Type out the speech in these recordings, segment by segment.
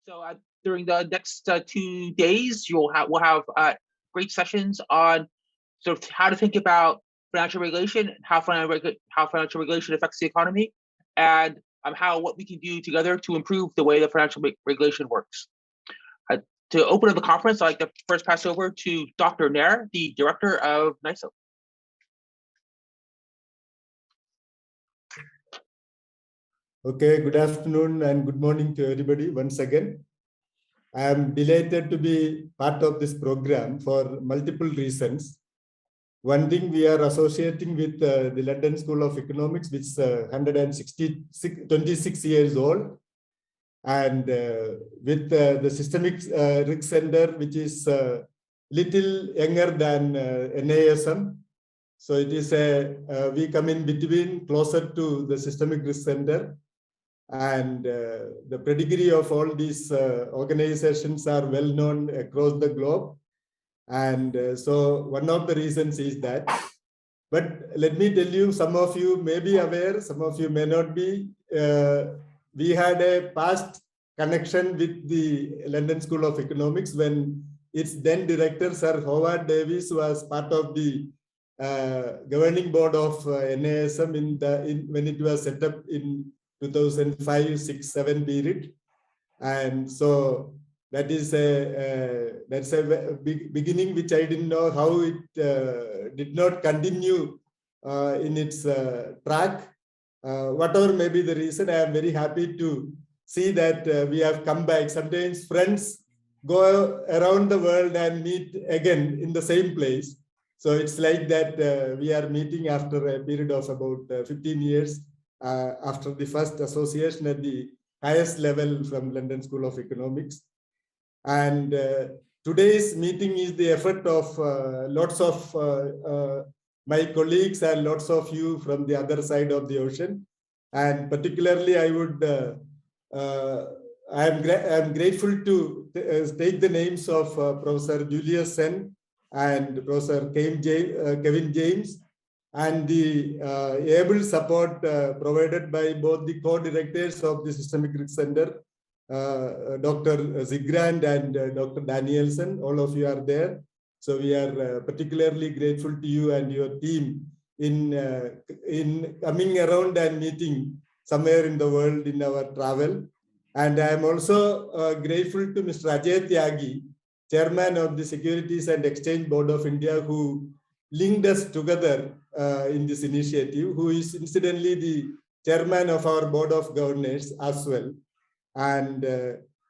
So during the next 2 days, we'll have great sessions on sort of how to think about financial regulation, how financial regulation affects the economy, and what we can do together to improve the way that financial regulation works. To open up the conference, I'd like to first pass over to Dr. Nair, the director of NISM. Okay, good afternoon and good morning to everybody once again. I am delighted to be part of this program for multiple reasons. One thing, we are associating with the London School of Economics, which is 26 years old, and with the Systemic Risk Center, which is little younger than NISM. So it is we come in between, closer to the Systemic Risk Center. And the pedigree of all these organizations are well known across the globe. And so one of the reasons is that. But let me tell you, some of you may be aware, some of you may not be. We had a past connection with the London School of Economics when its then director, Sir Howard Davies, was part of the governing board of NISM when it was set up in 2005, 6, 7 period. And so that is that's a beginning which I didn't know how it did not continue in its track. Whatever may be the reason, I am very happy to see that we have come back. Sometimes friends go around the world and meet again in the same place. So it's like that we are meeting after a period of about 15 years after the first association at the highest level from London School of Economics. And today's meeting is the effort of lots of my colleagues and lots of you from the other side of the ocean. And particularly, I am grateful to take the names of Professor Julius Sen and Professor Kevin James, and the able support provided by both the co-directors of the Systemic Risk Center, Dr. Zaran and Dr. Danielson. All of you are there. So we are particularly grateful to you and your team in coming around and meeting somewhere in the world in our travel. And I am also grateful to Mr. Ajay Tyagi, Chairman of the Securities and Exchange Board of India, who linked us together in this initiative, who is incidentally the chairman of our board of governors as well. And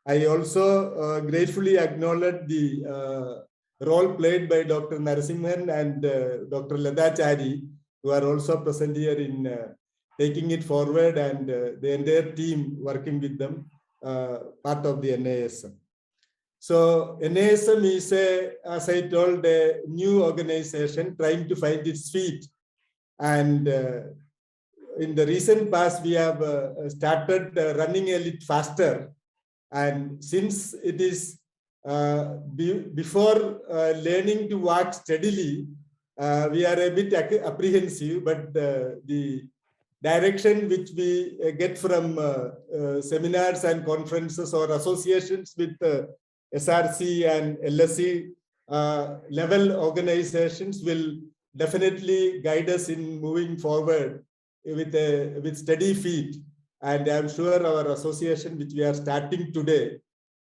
I also gratefully acknowledge the role played by Dr. Narasimhan and Dr. Ladachari, who are also present here in taking it forward, and the entire team working with them, part of the NISM. So NISM is, as I told, a new organization trying to find its feet. And in the recent past, we have started running a little faster. And since it is before learning to walk steadily, we are a bit apprehensive, but the direction which we get from seminars and conferences or associations with SRC and LSC level organizations will definitely guide us in moving forward with steady feet. And I'm sure our association, which we are starting today,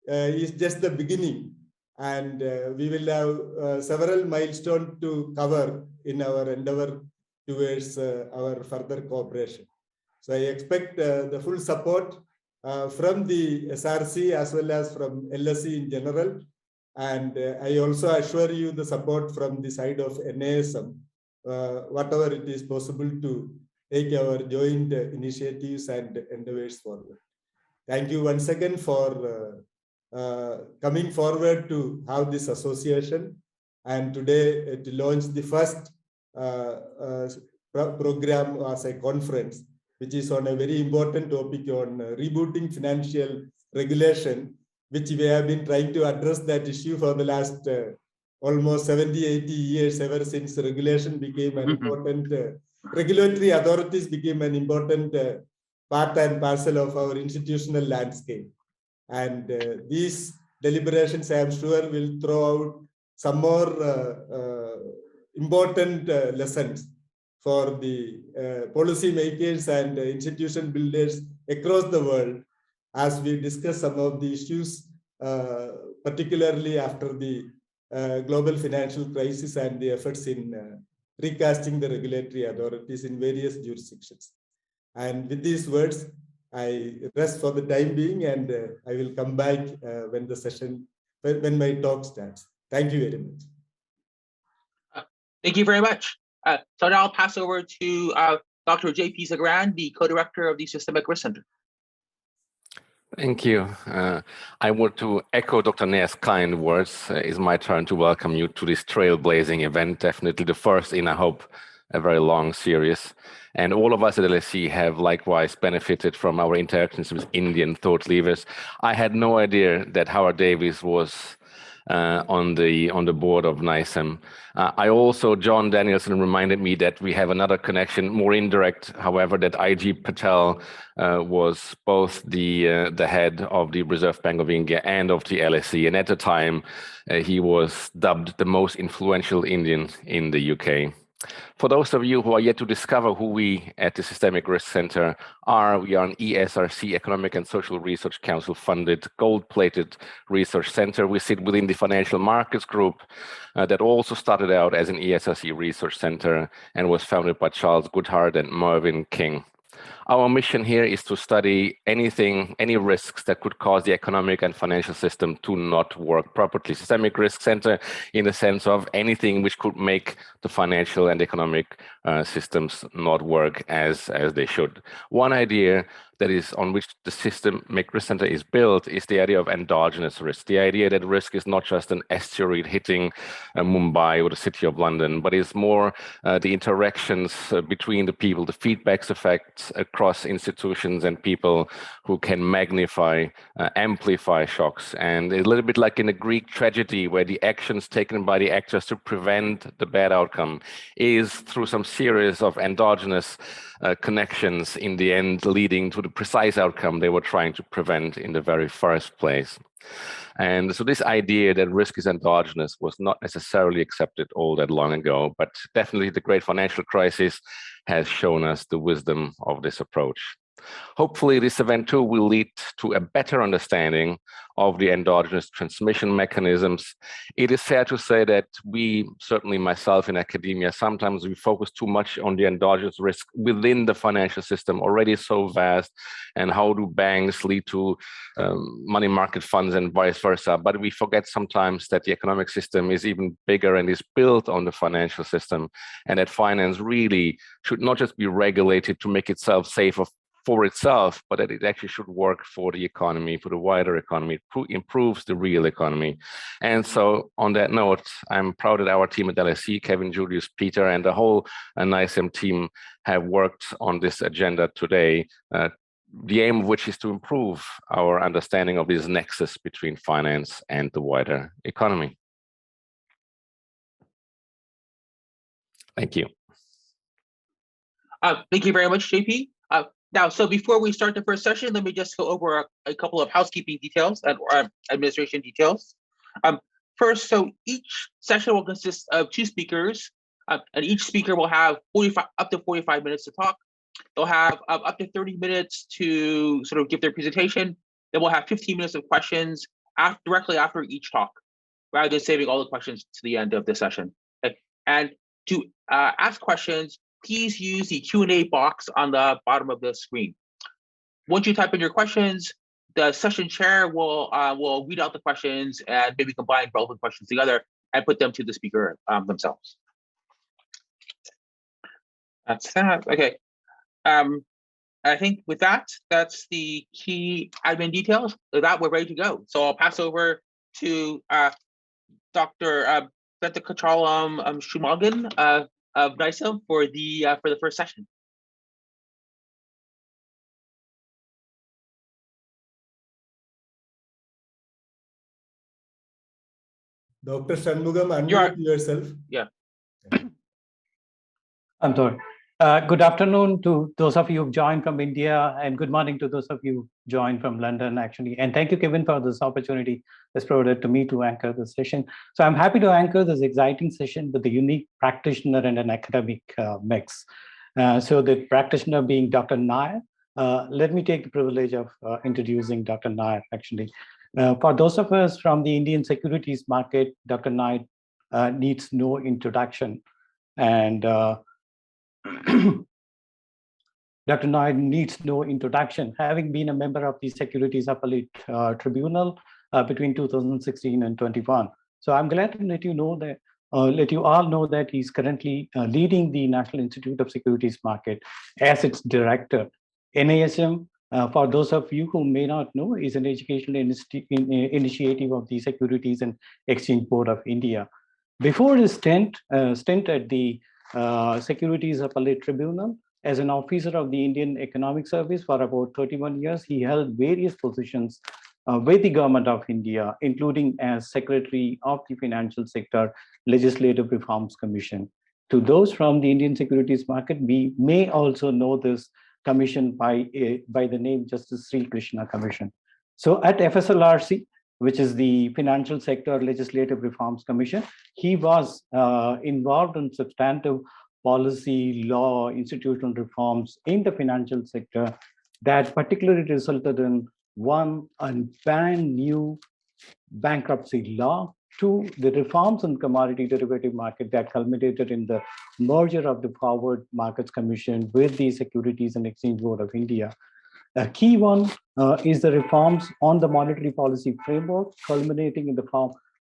is just the beginning. And we will have several milestones to cover in our endeavor towards our further cooperation. So I expect the full support from the SRC as well as from LSC in general. And I also assure you the support from the side of NISM, whatever it is possible to take our joint initiatives and endeavors forward. Thank you once again for coming forward to have this association. And today to launch the first program as a conference, which is on a very important topic on rebooting financial regulation, which we have been trying to address that issue for the last almost 70, 80 years, ever since regulation became an important, regulatory authorities became an important part and parcel of our institutional landscape. And these deliberations, I am sure, will throw out some more important lessons for the policy makers and institution builders across the world as we discuss some of the issues, particularly after the global financial crisis and the efforts in recasting the regulatory authorities in various jurisdictions. And with these words, I rest for the time being, and I will come back when the session, when my talk starts. Thank you very much. Thank you very much. So now I'll pass over to Dr. J.P. Zaran, the co-director of the Systemic Risk Center. Thank you. I want to echo Dr. Nair's kind words. It's my turn to welcome you to this trailblazing event, definitely the first in, I hope, a very long series. And all of us at LSE have likewise benefited from our interactions with Indian thought leaders. I had no idea that Howard Davis was on the board of NISM. I also, John Danielson reminded me that we have another connection, more indirect, however, that I.G. Patel was both the head of the Reserve Bank of India and of the LSE. And at the time, he was dubbed the most influential Indian in the UK. For those of you who are yet to discover who we at the Systemic Risk Center are, we are an ESRC, Economic and Social Research Council funded, gold-plated research center. We sit within the Financial Markets Group that also started out as an ESRC research center and was founded by Charles Goodhart and Mervyn King. Our mission here is to study any risks that could cause the economic and financial system to not work properly. Systemic Risk Center in the sense of anything which could make the financial and economic systems not work as they should. One idea that is on which the Systemic Risk Center is built is the idea of endogenous risk. The idea that risk is not just an asteroid hitting Mumbai or the city of London, but is more the interactions between the people, the feedback effects across institutions and people who can magnify, amplify shocks. And a little bit like in a Greek tragedy where the actions taken by the actors to prevent the bad outcome is through some series of endogenous connections in the end leading to the precise outcome they were trying to prevent in the very first place. And so this idea that risk is endogenous was not necessarily accepted all that long ago, but definitely the great financial crisis has shown us the wisdom of this approach. Hopefully this event too will lead to a better understanding of the endogenous transmission mechanisms. It is fair to say that we, certainly myself in academia, sometimes we focus too much on the endogenous risk within the financial system, already so vast, and how do banks lead to money market funds and vice versa. But we forget sometimes that the economic system is even bigger and is built on the financial system, and that finance really should not just be regulated to make itself safer for itself, but that it actually should work for the economy, for the wider economy. It improves the real economy. And so on that note, I'm proud that our team at LSE, Kevin, Julius, Peter, and the whole NISM team have worked on this agenda today, the aim of which is to improve our understanding of this nexus between finance and the wider economy. Thank you. Thank you very much, JP. Now, so before we start the first session, let me just go over a couple of housekeeping details and administration details. First, so each session will consist of 2 speakers, and each speaker will have up to 45 minutes to talk. They'll have up to 30 minutes to sort of give their presentation. Then we'll have 15 minutes of questions directly after each talk, rather than saving all the questions to the end of the session. Okay. And to ask questions, please use the Q&A box on the bottom of the screen. Once you type in your questions, the session chair will read out the questions and maybe combine relevant questions together and put them to the speaker themselves. That's that. Okay. I think with that, that's the key admin details. With that, we're ready to go. So I'll pass over to Dr. Venkachalam Shumagan of NISM for the first session. Dr. Shanmugam, unmute yourself. Yeah. I'm sorry. Good afternoon to those of you who've joined from India, and good morning to those of you who joined from London, actually. And thank you, Kevin, for this opportunity that's provided to me to anchor this session. So I'm happy to anchor this exciting session with a unique practitioner and an academic mix. So the practitioner being Dr. Nair. Let me take the privilege of introducing Dr. Nair, actually. For those of us from the Indian securities market, Dr. Nair needs no introduction. And Dr. Nair needs no introduction, having been a member of the Securities Appellate Tribunal between 2016 and 21. So I'm glad to let you know that, let you all know that he's currently leading the National Institute of Securities Market as its director. NISM, for those of you who may not know, is an educational initiative of the Securities and Exchange Board of India. Before his stint at the Securities Appellate Tribunal, as an officer of the Indian Economic Service for about 31 years, he held various positions with the Government of India, including as Secretary of the Financial Sector Legislative Reforms Commission. To those from the Indian securities market, we may also know this commission by the name Justice Sri Krishna Commission. So at FSLRC, which is the Financial Sector Legislative Reforms Commission, he was involved in substantive policy, law, institutional reforms in the financial sector that particularly resulted in one, a brand new bankruptcy law, two, the reforms in commodity derivative market that culminated in the merger of the Forward Markets Commission with the Securities and Exchange Board of India. A key one is the reforms on the monetary policy framework, culminating in the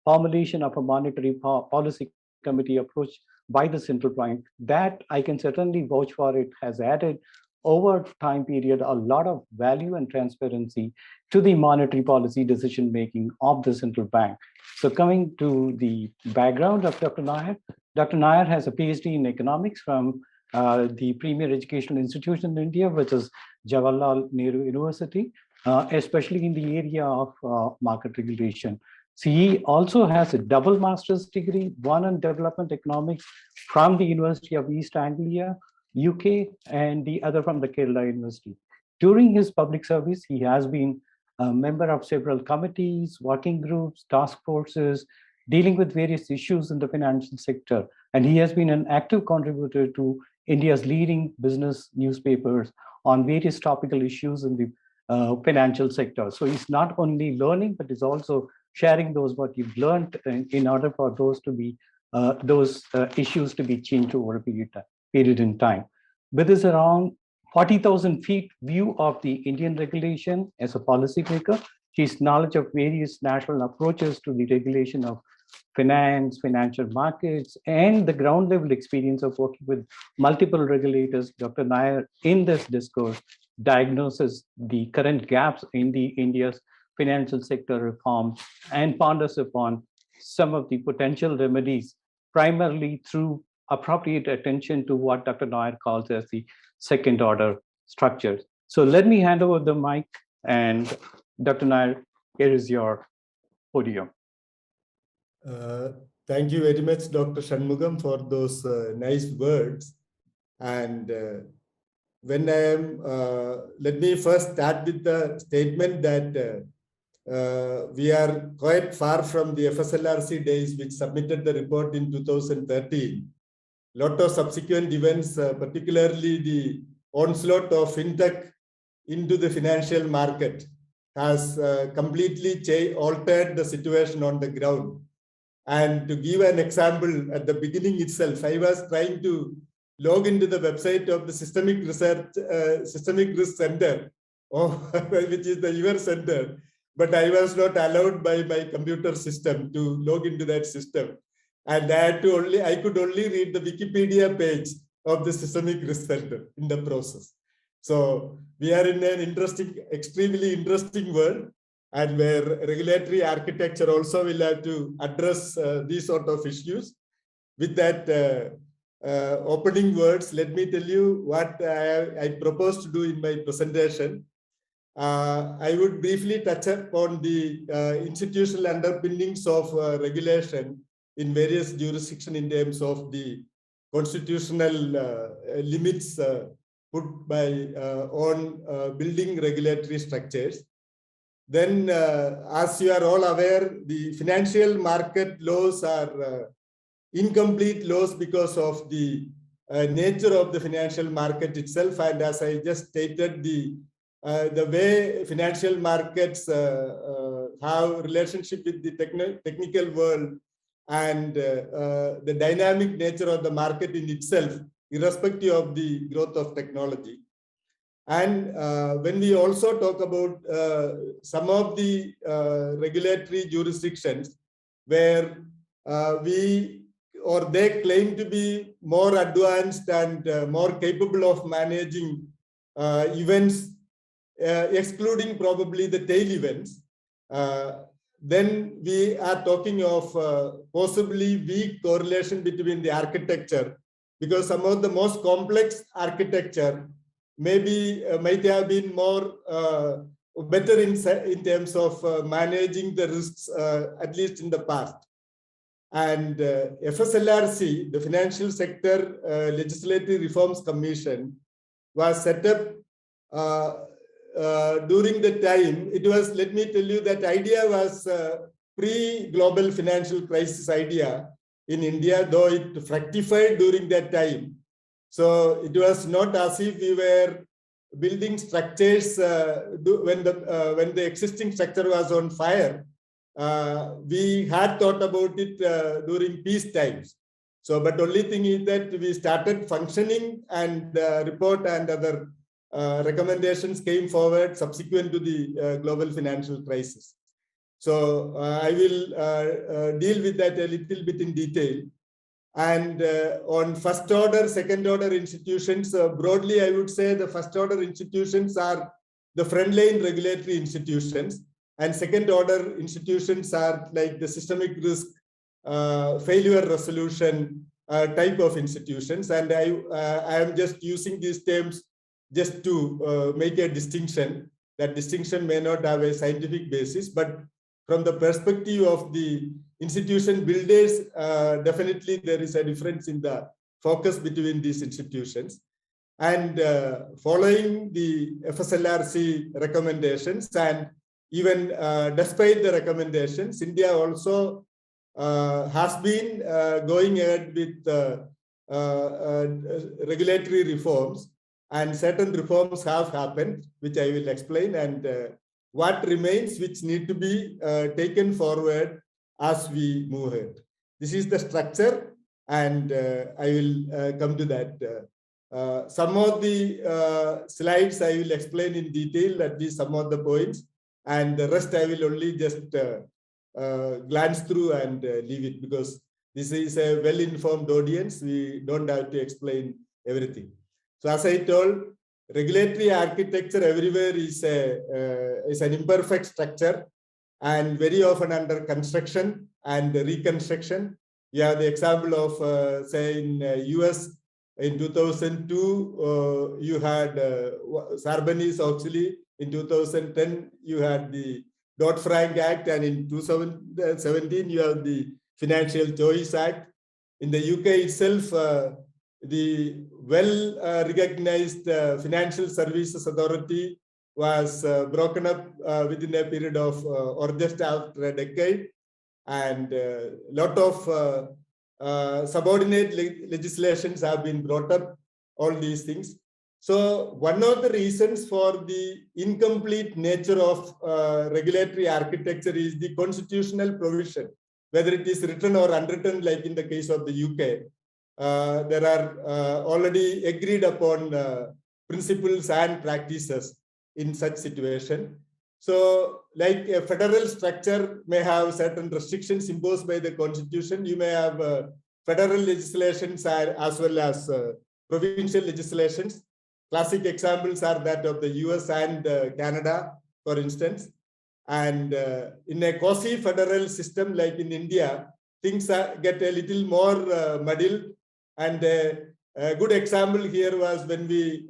formulation of a monetary policy committee approach by the central bank. That I can certainly vouch for. It has added over time period a lot of value and transparency to the monetary policy decision making of the central bank. So coming to the background of Dr. Nair, Dr. Nair has a PhD in economics from the premier educational institution in India, which is Jawaharlal Nehru University, especially in the area of market regulation. So he also has a double master's degree, one in development economics from the University of East Anglia, UK, and the other from the Kerala University. During his public service, he has been a member of several committees, working groups, task forces, dealing with various issues in the financial sector. And he has been an active contributor to India's leading business newspapers on various topical issues in the financial sector. So he's not only learning, but is also sharing those what you've learned in order for those to be issues to be changed over a period in time. With his around 40,000 feet view of the Indian regulation as a policymaker, his knowledge of various national approaches to the regulation of finance, financial markets, and the ground level experience of working with multiple regulators, Dr. Nair in this discourse diagnoses the current gaps in the India's financial sector reforms and ponders upon some of the potential remedies, primarily through appropriate attention to what Dr. Nair calls as the second order structures. So let me hand over the mic, and Dr. Nair, here is your podium. Thank you very much, Dr. Shanmugam, for those nice words. And when I am, let me first start with the statement that we are quite far from the FSLRC days, which submitted the report in 2013. Lot of subsequent events, particularly the onslaught of fintech into the financial market, has completely altered the situation on the ground. And to give an example, at the beginning itself, I was trying to log into the website of the Systemic Risk Center, which is the your center, but I was not allowed by my computer system to log into that system. And I could only read the Wikipedia page of the Systemic Risk Center in the process. So we are in an extremely interesting world, and where regulatory architecture also will have to address these sort of issues. With that opening words, let me tell you what I propose to do in my presentation. I would briefly touch upon the institutional underpinnings of regulation in various jurisdictions in terms of the constitutional limits put by on building regulatory structures. Then, as you are all aware, the financial market laws are incomplete laws because of the nature of the financial market itself. And as I just stated, the way financial markets have relationship with the technical world and the dynamic nature of the market in itself, irrespective of the growth of technology. And when we also talk about some of the regulatory jurisdictions where they claim to be more advanced and more capable of managing events, excluding probably the tail events, then we are talking of possibly weak correlation between the architecture, because some of the most complex architecture maybe might have been more better in terms of managing the risks, at least in the past. And FSLRC, the Financial Sector Legislative Reforms Commission, was set up during the time. It was, let me tell you, that idea was pre-global financial crisis idea in India, though it fructified during that time. So it was not as if we were building structures when the existing structure was on fire. We had thought about it during peace times. So, but only thing is that we started functioning, and report and other recommendations came forward subsequent to the global financial crisis. So I will deal with that a little bit in detail. And on first order, second order institutions, broadly, I would say the first order institutions are the frontline regulatory institutions, and second order institutions are like the systemic risk, failure resolution type of institutions. And I am just using these terms just to make a distinction. That distinction may not have a scientific basis, but from the perspective of the institution builders, definitely there is a difference in the focus between these institutions. And following the FSLRC recommendations, and even despite the recommendations, India also has been going ahead with regulatory reforms, and certain reforms have happened, which I will explain, and what remains, which need to be taken forward as we move ahead. This is the structure, and I will come to that. Some of the slides I will explain in detail, at least some of the points, and the rest I will only just glance through and leave it, because this is a well-informed audience. We don't have to explain everything. So as I told, regulatory architecture everywhere is an imperfect structure, and very often under construction and reconstruction. You have the example of, say, in US in 2002, you had Sarbanes-Oxley. In 2010, you had the Dodd-Frank Act, and in 2017, you have the Financial Choice Act. In the UK itself, the well-recognized Financial Services Authority was broken up within a period of or just after a decade, and a lot of subordinate legislations have been brought up, all these things. So one of the reasons for the incomplete nature of regulatory architecture is the constitutional provision, whether it is written or unwritten, like in the case of the UK. There are already agreed upon principles and practices in such situation. So like a federal structure may have certain restrictions imposed by the constitution. You may have federal legislations as well as provincial legislations. Classic examples are that of the US and Canada, for instance. And in a quasi-federal system like in India, things get a little more muddled. And a good example here was when we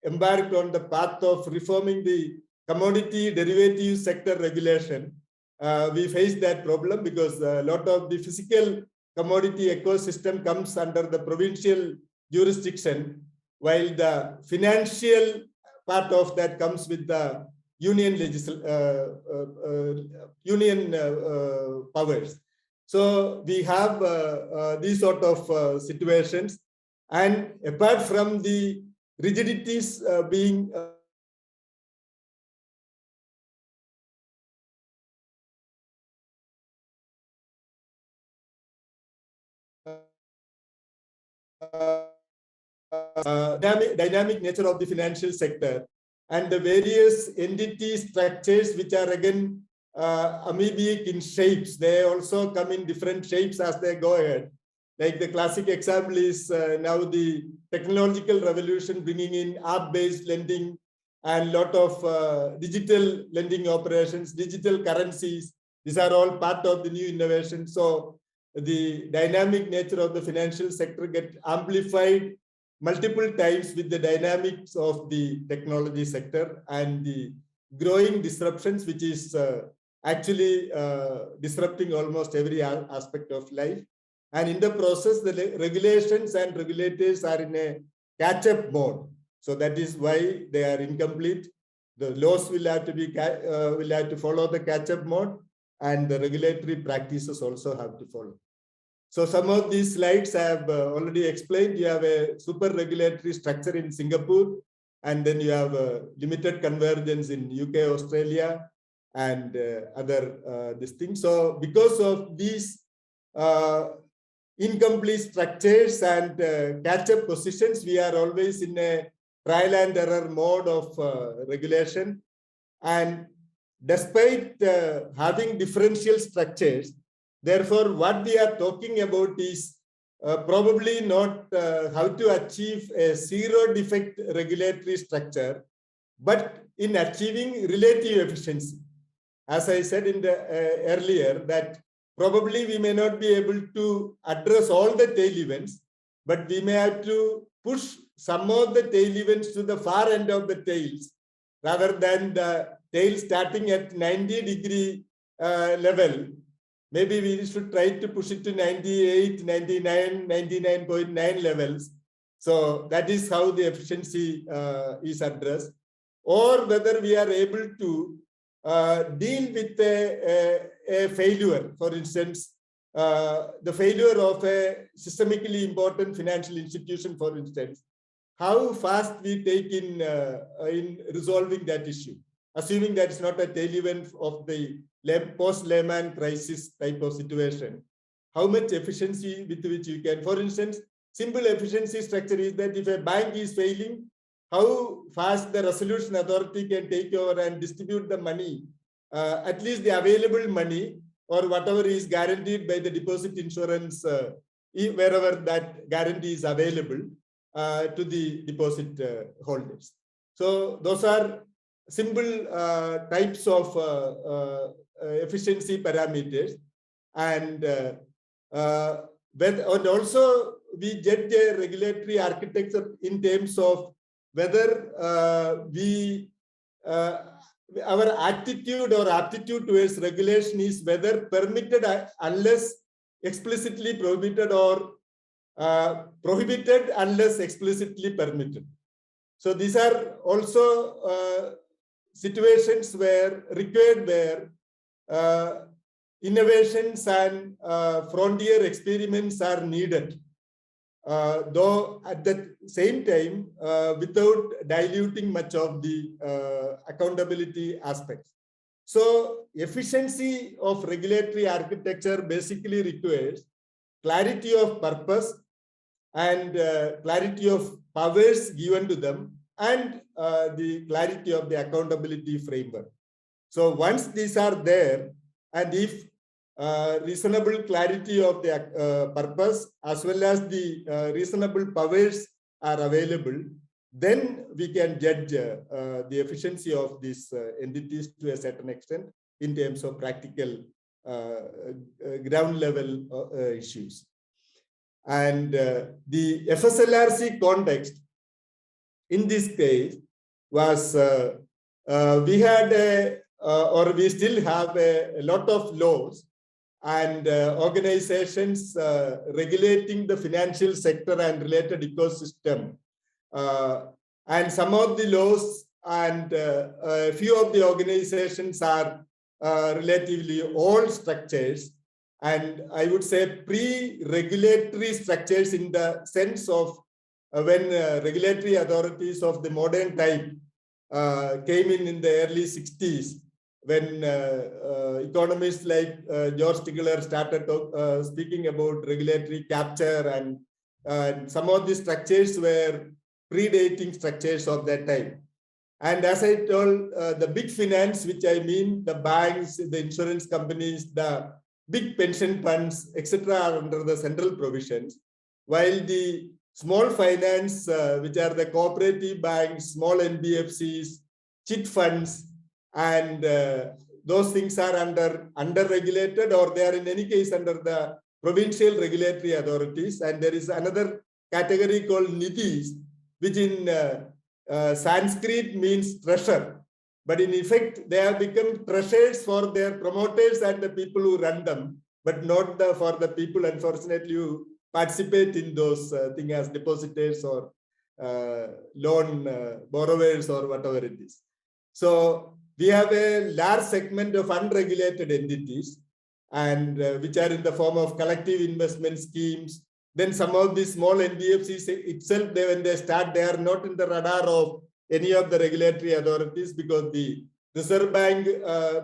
embarked on the path of reforming the commodity derivative sector regulation. We faced that problem because a lot of the physical commodity ecosystem comes under the provincial jurisdiction, while the financial part of that comes with the union powers. So we have these sort of situations, and apart from the rigidities being dynamic nature of the financial sector, and the various entity structures which are again amoebic in shapes. They also come in different shapes as they go ahead. Like the classic example is now the technological revolution bringing in app-based lending and lot of digital lending operations, digital currencies. These are all part of the new innovation. So the dynamic nature of the financial sector gets amplified multiple times with the dynamics of the technology sector and the growing disruptions, which is actually disrupting almost every aspect of life. And in the process, the regulations and regulators are in a catch-up mode. So that is why they are incomplete. The laws will have to follow the catch-up mode, and the regulatory practices also have to follow. So some of these slides I have already explained. You have a super regulatory structure in Singapore, and then you have limited convergence in UK, Australia, and other this thing. So because of these incomplete structures and catch-up positions, we are always in a trial and error mode of regulation. And despite having differential structures, therefore, what we are talking about is probably not how to achieve a zero defect regulatory structure, but in achieving relative efficiency. As I said in the earlier, that probably we may not be able to address all the tail events, but we may have to push some of the tail events to the far end of the tails, rather than the tail starting at 90-degree level. Maybe we should try to push it to 98, 99, 99.9 levels. So that is how the efficiency is addressed. Or whether we are able to deal with a failure, for instance, the failure of a systemically important financial institution, for instance, how fast we take in resolving that issue, assuming that it's not a tail event of the post-Lehman crisis type of situation. How much efficiency with which you can, for instance, simple efficiency structure is that if a bank is failing, how fast the resolution authority can take over and distribute the money, at least the available money or whatever is guaranteed by the deposit insurance, wherever that guarantee is available to the deposit holders. So those are simple types of efficiency parameters, and also we judge a regulatory architecture in terms of whether our attitude or aptitude towards regulation is whether permitted unless explicitly prohibited, or prohibited unless explicitly permitted. So these are also situations where required where innovations and frontier experiments are needed, though at the same time without diluting much of the accountability aspects. So efficiency of regulatory architecture basically requires clarity of purpose and clarity of powers given to them, and the clarity of the accountability framework. So once these are there, and if reasonable clarity of the purpose as well as the reasonable powers are available, then we can judge the efficiency of these entities to a certain extent in terms of practical ground level issues. And the FSLRC context in this case was we had or we still have a lot of laws and organizations regulating the financial sector and related ecosystem. And some of the laws and a few of the organizations are relatively old structures, and I would say pre-regulatory structures in the sense of when regulatory authorities of the modern type came in the early 60s, when economists like George Stigler started speaking about regulatory capture, and some of the structures were predating structures of that time. And as I told, the big finance, which I mean the banks, the insurance companies, the big pension funds, etc., are under the central provisions, while the small finance, which are the cooperative banks, small NBFCs, chit funds, and those things are under-regulated, or they are in any case under the provincial regulatory authorities. And there is another category called nidhis, which in Sanskrit means treasure. But in effect, they have become treasures for their promoters and the people who run them, but not for the people, unfortunately, who participate in those things as depositors or loan borrowers or whatever it is. So we have a large segment of unregulated entities, and which are in the form of collective investment schemes. Then some of these small NBFCs itself, when they start, they are not in the radar of any of the regulatory authorities, because the Reserve Bank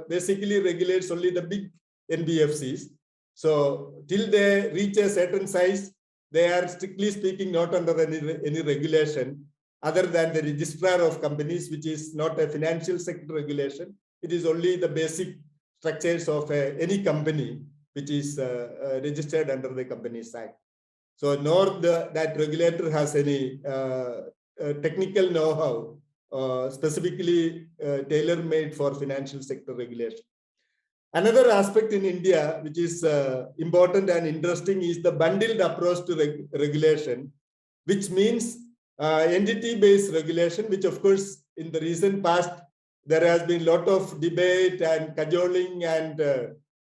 basically regulates only the big NBFCs. So till they reach a certain size, they are strictly speaking not under any regulation other than the registrar of companies, which is not a financial sector regulation. It is only the basic structures of any company which is registered under the Companies Act. So nor that regulator has any technical know-how specifically tailor-made for financial sector regulation. Another aspect in India, which is important and interesting, is the bundled approach to regulation, which means entity-based regulation, which of course in the recent past, there has been a lot of debate and cajoling and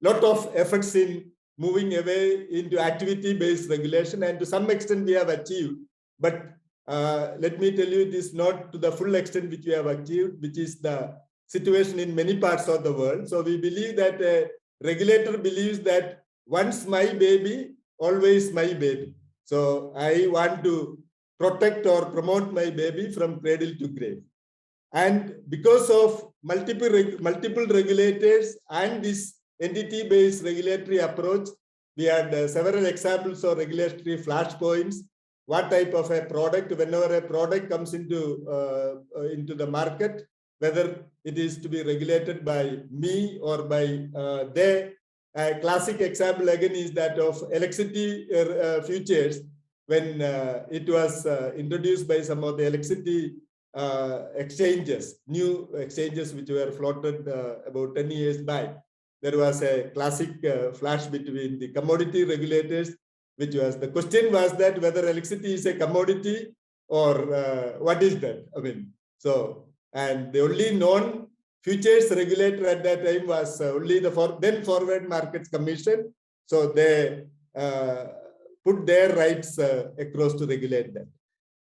lot of efforts in moving away into activity-based regulation, and to some extent we have achieved. But let me tell you, it is not to the full extent which we have achieved, which is the situation in many parts of the world. So we believe that a regulator believes that once my baby, always my baby. So I want to protect or promote my baby from cradle to grave. And because of multiple regulators and this entity-based regulatory approach, we had several examples of regulatory flashpoints. What type of a product, whenever a product comes into the market, whether it is to be regulated by me or by they. A classic example again is that of electricity futures, when it was introduced by some of the electricity exchanges, new exchanges which were floated about 10 years back. There was a classic flash between the commodity regulators, which was, the question was that whether electricity is a commodity or what is that? I mean, so, and the only known futures regulator at that time was only the then Forward Markets Commission. So they put their rights across to regulate that.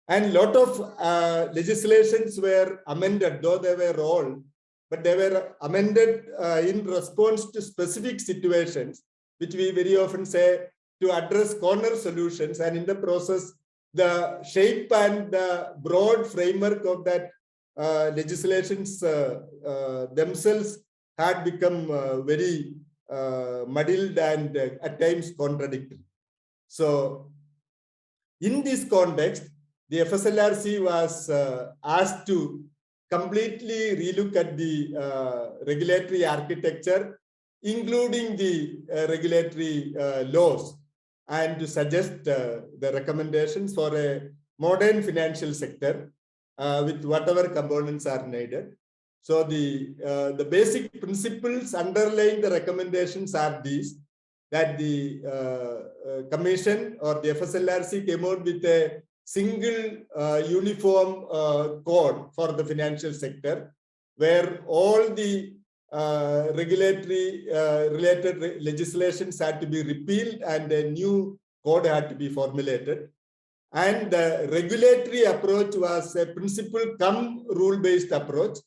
And a lot of legislations were amended, though they were old, but they were amended in response to specific situations, which we very often say to address corner solutions. And in the process, the shape and the broad framework of that legislations themselves had become very muddled and at times contradictory. So in this context, the FSLRC was asked to completely relook at the regulatory architecture, including the regulatory laws, and to suggest the recommendations for a modern financial sector with whatever components are needed. So the basic principles underlying the recommendations are these, that the Commission or the FSLRC came out with a single uniform code for the financial sector, where all the regulatory related legislations had to be repealed and a new code had to be formulated. And the regulatory approach was a principle come rule-based approach.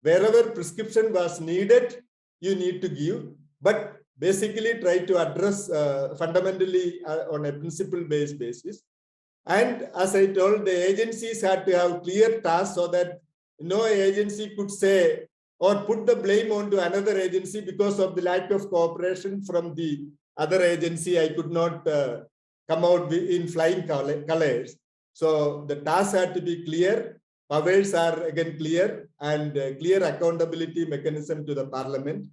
Wherever prescription was needed, you need to give, but basically try to address fundamentally on a principle-based basis. And as I told, the agencies had to have clear tasks so that no agency could say or put the blame onto another agency because of the lack of cooperation from the other agency. I could not come out in flying colors. So the tasks had to be clear. Powers are again clear, and clear accountability mechanism to the parliament.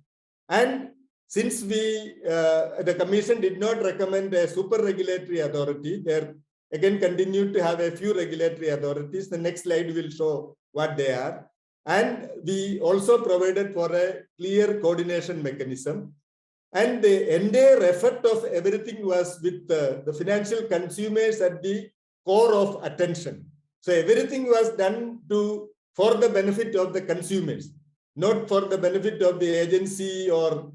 And since the commission did not recommend a super regulatory authority, there again continued to have a few regulatory authorities. The next slide will show what they are. And we also provided for a clear coordination mechanism. And the entire effort of everything was with the financial consumers at the core of attention. So everything was done for the benefit of the consumers, not for the benefit of the agency or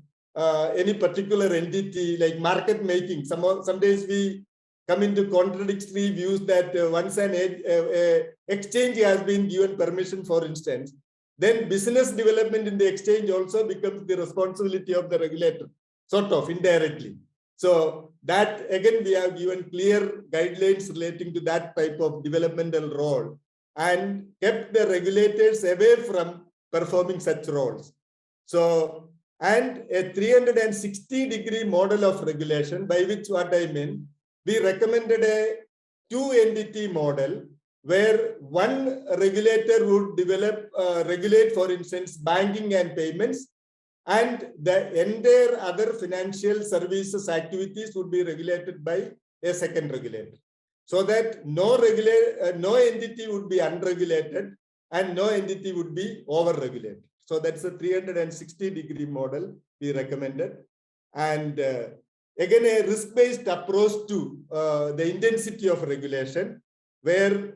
any particular entity like market making. Some days we come into contradictory views that once an exchange has been given permission, for instance, then business development in the exchange also becomes the responsibility of the regulator, sort of indirectly. So that again, we have given clear guidelines relating to that type of developmental role and kept the regulators away from performing such roles. So, and a 360-degree model of regulation, by which what I mean, we recommended a two-entity model where one regulator would regulate, for instance, banking and payments, and the entire other financial services activities would be regulated by a second regulator, so that no entity would be unregulated and no entity would be over-regulated. So that's a 360-degree model we recommended. And again, a risk-based approach to the intensity of regulation, where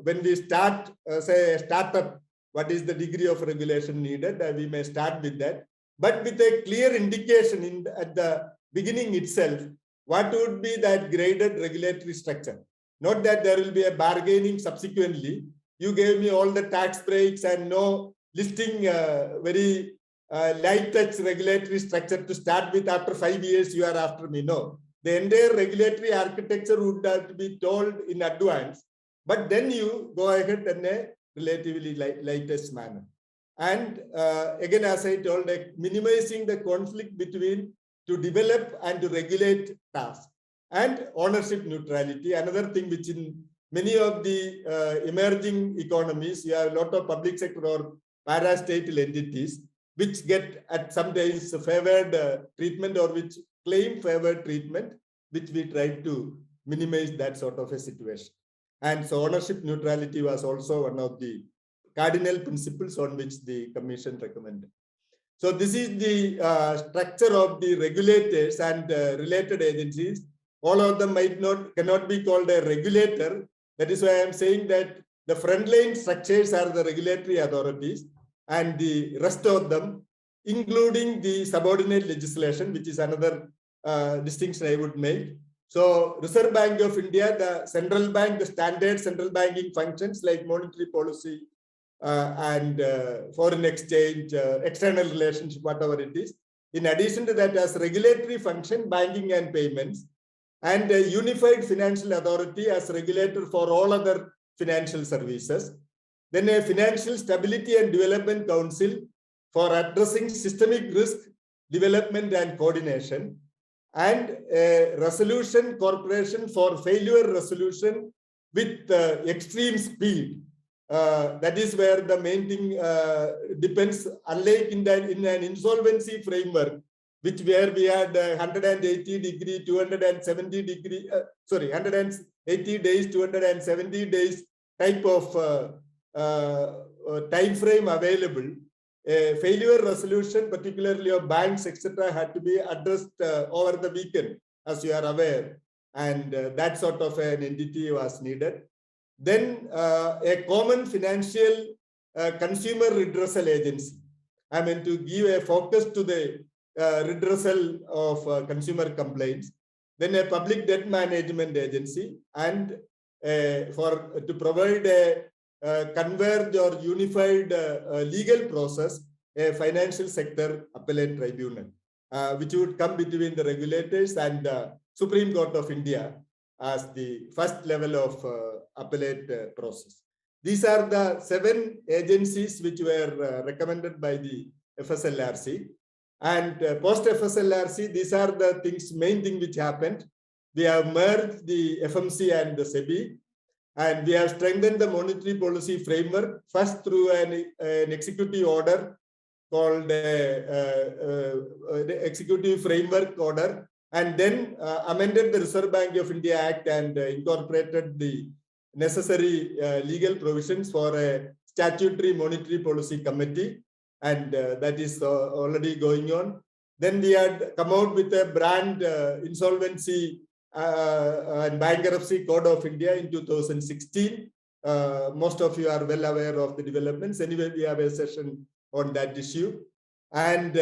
when we start, say, a startup, what is the degree of regulation needed? We may start with that, but with a clear indication at the beginning itself, what would be that graded regulatory structure? Not that there will be a bargaining subsequently. You gave me all the tax breaks and no listing very light touch regulatory structure to start with. After 5 years, you are after me. No, the entire regulatory architecture would have to be told in advance, but then you go ahead in a relatively lightest manner. And again, as I told, like minimizing the conflict between to develop and to regulate tasks and ownership neutrality. Another thing which in many of the emerging economies, you have a lot of public sector or parastatal entities which get at sometimes favored treatment or which claim favored treatment, which we try to minimize that sort of a situation. And so ownership neutrality was also one of the cardinal principles on which the commission recommended. So this is the structure of the regulators and related agencies. All of them cannot be called a regulator. That is why I am saying that the frontline structures are the regulatory authorities, and the rest of them, including the subordinate legislation, which is another distinction I would make. So Reserve Bank of India, the central bank, the standard central banking functions like monetary policy and foreign exchange, external relationship, whatever it is. In addition to that, as regulatory function, banking and payments, and a unified financial authority as regulator for all other financial services. Then a Financial Stability and Development Council for addressing systemic risk, development and coordination, and a resolution corporation for failure resolution with extreme speed. That is where the main thing depends, unlike in an insolvency framework, where we had 180 degree, 270 degree, 180 days, 270 days type of time frame available. Failure resolution, particularly of banks, etc., had to be addressed over the weekend, as you are aware, and that sort of an entity was needed. Then a common financial consumer redressal agency. I mean, to give a focus to the redressal of consumer complaints, then a public debt management agency, and to provide a converged or unified legal process, a financial sector appellate tribunal, which would come between the regulators and the Supreme Court of India as the first level of appellate process. These are the 7 agencies which were recommended by the FSLRC. And post FSLRC, these are the main thing which happened. We have merged the FMC and the SEBI, and we have strengthened the monetary policy framework, first through an executive order called the Executive Framework Order, and then amended the Reserve Bank of India Act and incorporated the necessary legal provisions for a statutory monetary policy committee, and that is already going on. Then we had come out with a brand insolvency and bankruptcy code of India in 2016. Most of you are well aware of the developments. Anyway, we have a session on that issue. And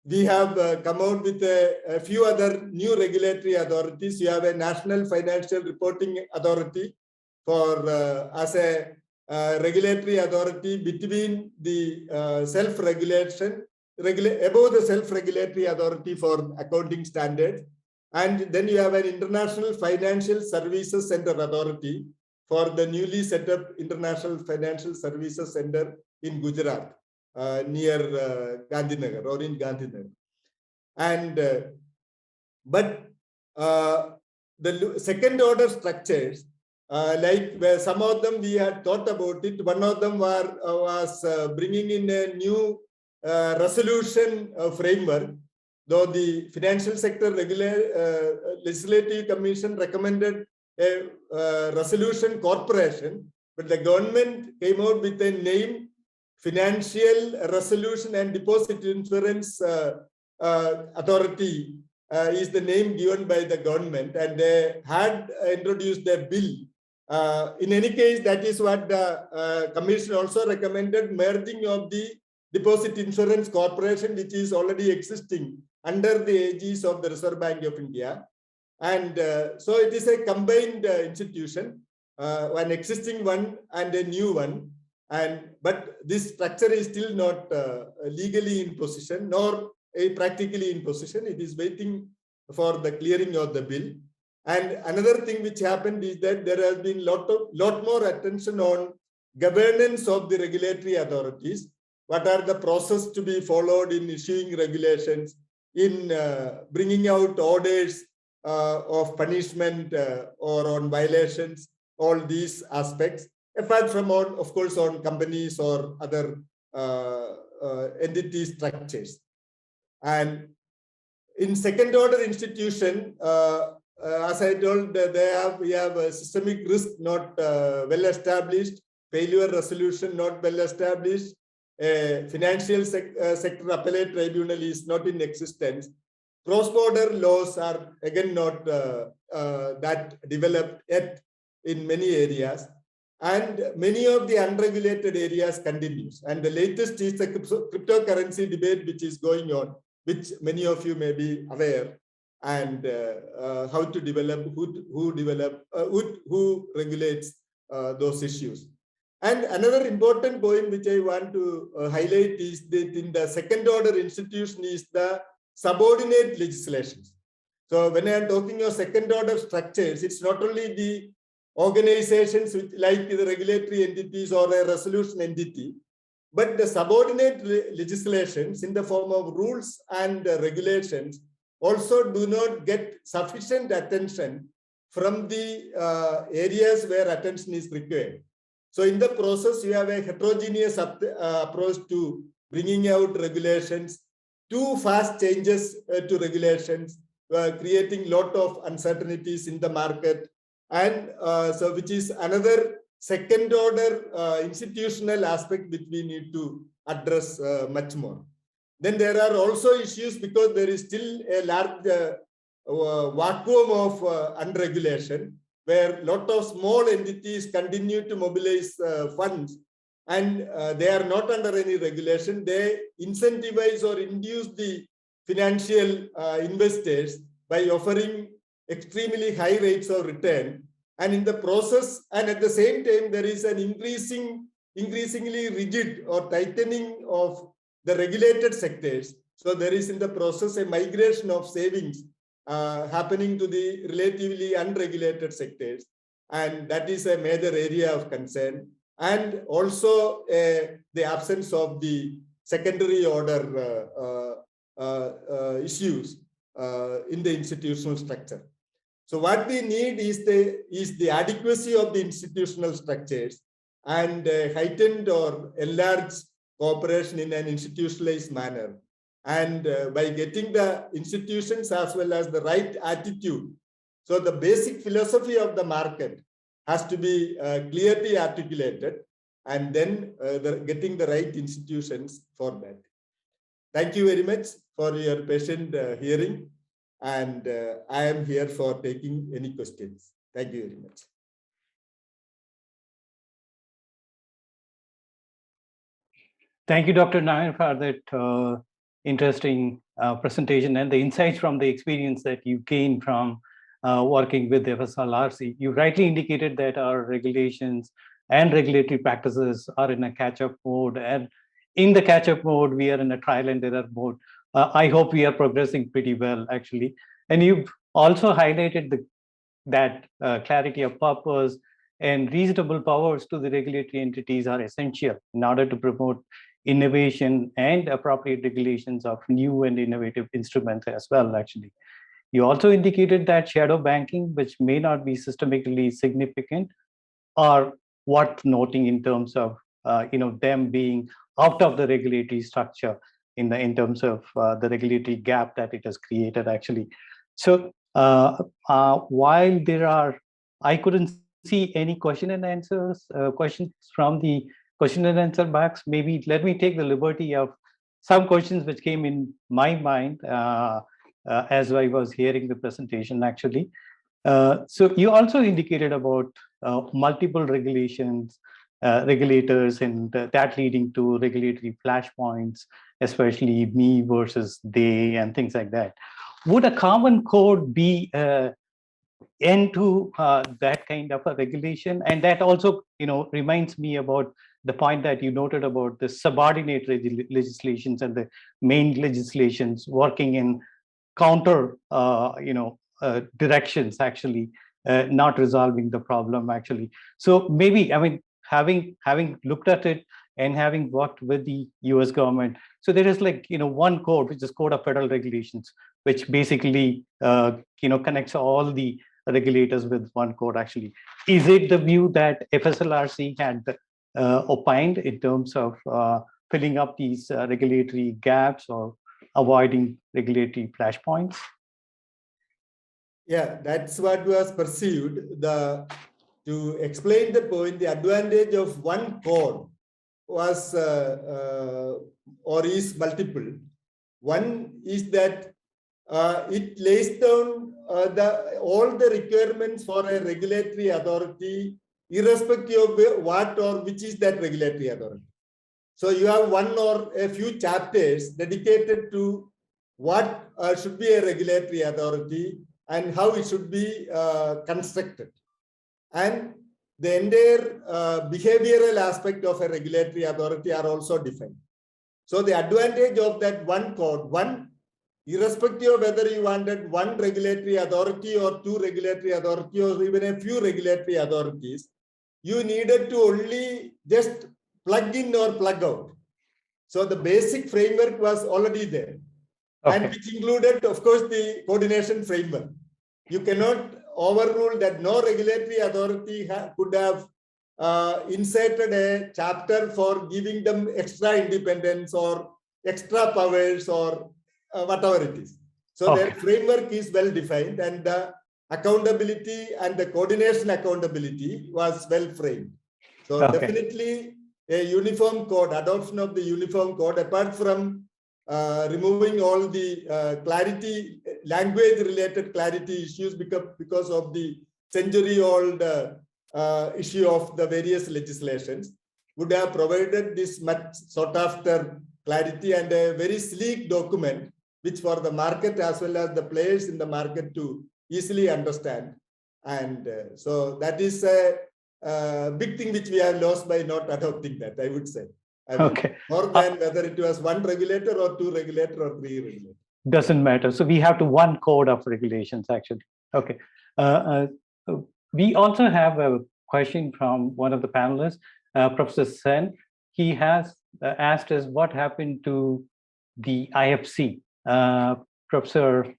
we have come out with a few other new regulatory authorities. You have a National Financial Reporting Authority for as a regulatory authority between the self-regulation, above the self-regulatory authority for accounting standards. And then you have an International Financial Services Center Authority for the newly set up International Financial Services Center in Gujarat, near Gandhinagar or in Gandhinagar. And but the second order structures, like where some of them we had thought about it. One of them was bringing in a new resolution framework, though the Financial Sector Legislative Commission recommended a resolution corporation, but the government came out with a name, Financial Resolution and Deposit Insurance Authority is the name given by the government, and they had introduced a bill. In any case, that is what the Commission also recommended, merging of the Deposit Insurance Corporation, which is already existing under the aegis of the Reserve Bank of India. And so it is a combined institution, an existing one and a new one. But this structure is still not legally in position, nor practically in position. It is waiting for the clearing of the bill. And another thing which happened is that there has been lot more attention on governance of the regulatory authorities. What are the process to be followed in issuing regulations, in bringing out orders of punishment or on violations, all these aspects, apart from, of course, on companies or other entity structures. And in second order institution, as I told, we have a systemic risk not well established, failure resolution not well established, financial sector appellate tribunal is not in existence. Cross-border laws are again not that developed yet in many areas, and many of the unregulated areas continues. And the latest is the cryptocurrency debate which is going on, which many of you may be aware, and how to develop, who regulates those issues. And another important point which I want to highlight is that in the second order institution is the subordinate legislations. So when I am talking of second order structures, it's not only the organizations which, like the regulatory entities or a resolution entity, but the subordinate legislations in the form of rules and regulations also do not get sufficient attention from the areas where attention is required. So in the process, you have a heterogeneous approach to bringing out regulations, too fast changes to regulations, creating a lot of uncertainties in the market. And so which is another second order institutional aspect which we need to address much more. Then there are also issues because there is still a large vacuum of unregulation, where a lot of small entities continue to mobilize funds and they are not under any regulation. They incentivize or induce the financial investors by offering extremely high rates of return. And in the process, and at the same time, there is an increasingly rigid or tightening of the regulated sectors. So there is in the process a migration of savings happening to the relatively unregulated sectors. And that is a major area of concern. And also the absence of the secondary order issues in the institutional structure. So what we need is the adequacy of the institutional structures and heightened or enlarged cooperation in an institutionalized manner. And by getting the institutions as well as the right attitude. So the basic philosophy of the market has to be clearly articulated, and then getting the right institutions for that. Thank you very much for your patient hearing. And I am here for taking any questions. Thank you very much. Thank you, Dr. Nair, for that interesting presentation and the insights from the experience that you gained from working with FSLRC. You rightly indicated that our regulations and regulatory practices are in a catch-up mode. And in the catch-up mode, we are in a trial and error mode. I hope we are progressing pretty well, actually. And you've also highlighted that clarity of purpose and reasonable powers to the regulatory entities are essential in order to promote innovation and appropriate regulations of new and innovative instruments as well, actually. You also indicated that shadow banking, which may not be systemically significant, are worth noting in terms of them being out of the regulatory structure in terms of the regulatory gap that it has created, actually. So while I couldn't see any questions from the question and answer box, maybe let me take the liberty of some questions which came in my mind as I was hearing the presentation, actually. So you also indicated about multiple regulators, and that leading to regulatory flashpoints, especially me versus they and things like that. Would a common code be end to that kind of a regulation? And that also, reminds me about the point that you noted about the subordinate legislations and the main legislations working in counter, directions, actually, not resolving the problem, actually. So maybe, having looked at it and having worked with the US government, so there is one code, which is Code of Federal Regulations, which basically, connects all the regulators with one code, actually. Is it the view that FSLRC had opined in terms of filling up these regulatory gaps or avoiding regulatory flashpoints? Yeah, that's what was perceived. To explain the point, the advantage of one code was or is multiple. One is that it lays down all the requirements for a regulatory authority, irrespective of what or which is that regulatory authority. So you have one or a few chapters dedicated to what should be a regulatory authority and how it should be constructed. And the entire behavioral aspect of a regulatory authority are also defined. So the advantage of that one code, irrespective of whether you wanted one regulatory authority or two regulatory authorities or even a few regulatory authorities, you needed to only just plug in or plug out. So the basic framework was already there. Okay. And which included, of course, the coordination framework. You cannot overrule that. No regulatory authority could have inserted a chapter for giving them extra independence or extra powers or whatever it is. So okay. Their framework is well defined, and the accountability and the coordination accountability was well framed. So okay. Definitely a uniform code, adoption of the uniform code, apart from removing all the language-related clarity issues because of the century-old issue of the various legislations. would have provided this much sought after clarity and a very sleek document, which for the market as well as the players in the market to easily understand. And so that is a big thing which we have lost by not adopting that, I would say. I mean, Okay. more than whether it was one regulator or two regulator or three regulator. Doesn't matter. So we have one code of regulations, actually. Okay. We also have a question from one of the panelists, Professor Sen. He has asked us what happened to the IFC. Professor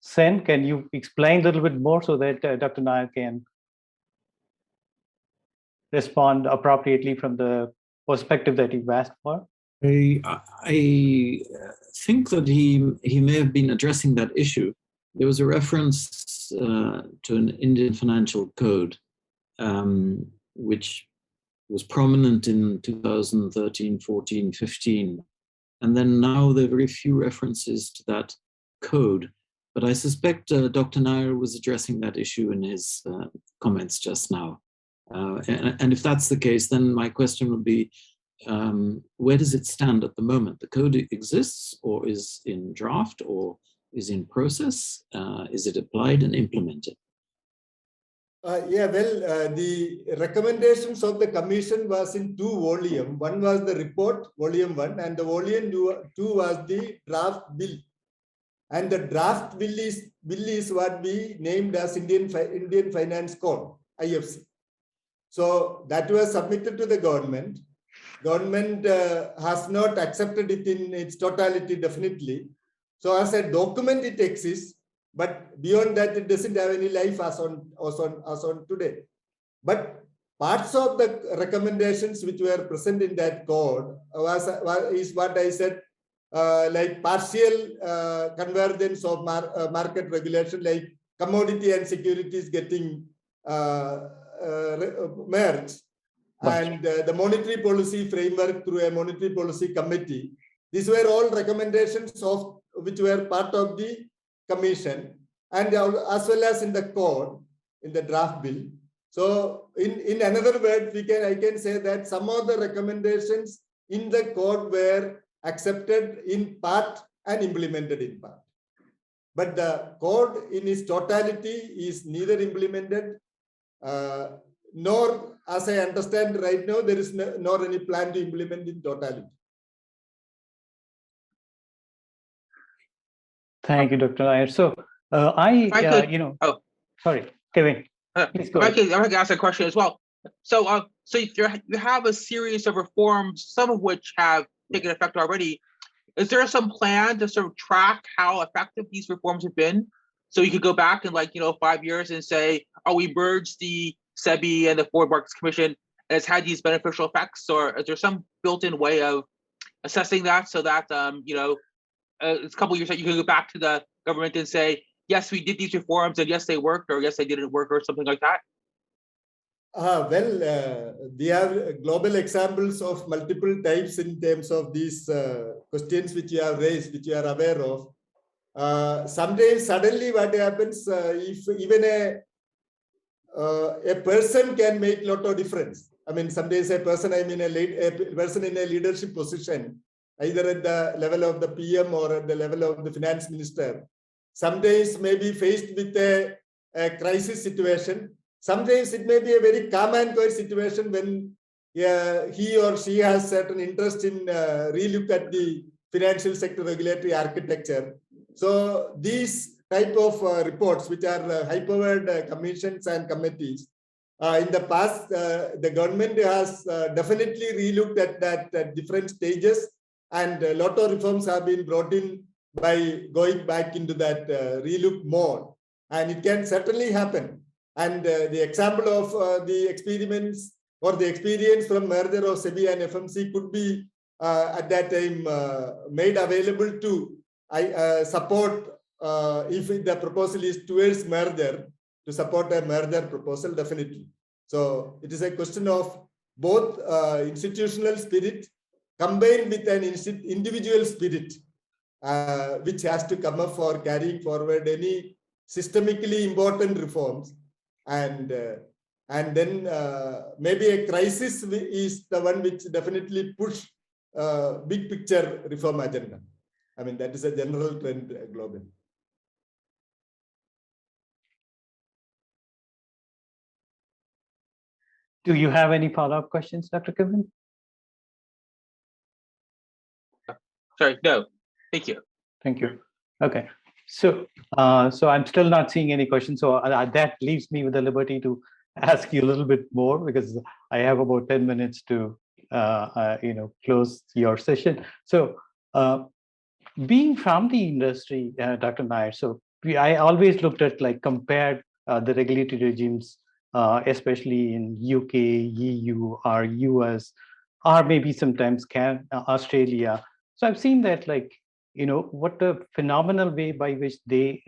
Sen, can you explain a little bit more so that Dr. Nair can respond appropriately from the perspective that you've asked for? I think that he may have been addressing that issue. There was a reference to an Indian financial code, which was prominent in 2013, 14, 15. And then now there are very few references to that code. But I suspect Dr. Nair was addressing that issue in his comments just now. And if that's the case, then my question would be, where does it stand at the moment? The code exists or is in draft or is in process? Is it applied and implemented? The recommendations of the commission was in 2 volumes. One was the report, volume 1, and the volume 2 was the draft bill. And the draft bill is what we named as Indian Finance Code, IFC. So that was submitted to the government. Government has not accepted it in its totality, definitely. So as a document, it exists, but beyond that, it doesn't have any life as on today. But parts of the recommendations which were present in that code is what I said, like partial convergence of market regulation, like commodity and securities getting merged. And the monetary policy framework through a monetary policy committee. These were all recommendations of which were part of the commission and as well as in the code, in the draft bill. So in another word, I can say that some of the recommendations in the code were accepted in part and implemented in part. But the code in its totality is neither implemented nor, as I understand right now, there is nor any plan to implement in totality. Thank you, Dr. Nair. So sorry, Kevin, please go ahead. I can ask a question as well. So, so you have a series of reforms, some of which have taken effect already. Is there some plan to sort of track how effective these reforms have been? So you could go back in 5 years and say, oh, we merged the SEBI and the Forward Markets Commission, and it's had these beneficial effects, or is there some built-in way of assessing that so that, it's a couple of years that you can go back to the government and say, yes, we did these reforms, and yes, they worked, or yes, they didn't work, or something like that? We have global examples of multiple types in terms of these questions which you have raised, which you are aware of. Sometimes suddenly what happens, if even a person can make a lot of difference. I mean, sometimes a person in a leadership position, either at the level of the PM or at the level of the finance minister, sometimes may be faced with a crisis situation. Sometimes it may be a very calm and quiet situation when he or she has certain interest in relook at the financial sector regulatory architecture. So these type of reports, which are high-powered commissions and committees, in the past, the government has definitely relooked at that at different stages, and a lot of reforms have been brought in by going back into that relook mode. And it can certainly happen. And the example of the experiments or the experience from merger of SEBI and FMC could be at that time made available to support if the proposal is towards merger, to support a merger proposal, definitely. So it is a question of both institutional spirit combined with an individual spirit, which has to come up for carrying forward any systemically important reforms. And And then maybe a crisis is the one which definitely push big picture reform agenda. I mean, that is a general trend globally. Do you have any follow-up questions, Dr. Kevin? Sorry, no. Thank you. Thank you. Okay. So, so I'm still not seeing any questions. So that leaves me with the liberty to ask you a little bit more, because I have about 10 minutes to, close your session. So, being from the industry, Dr. Nair, so I always looked at, like, compared the regulatory regimes, especially in UK, EU, or US, or maybe sometimes Australia. So I've seen that, like, what a phenomenal way by which they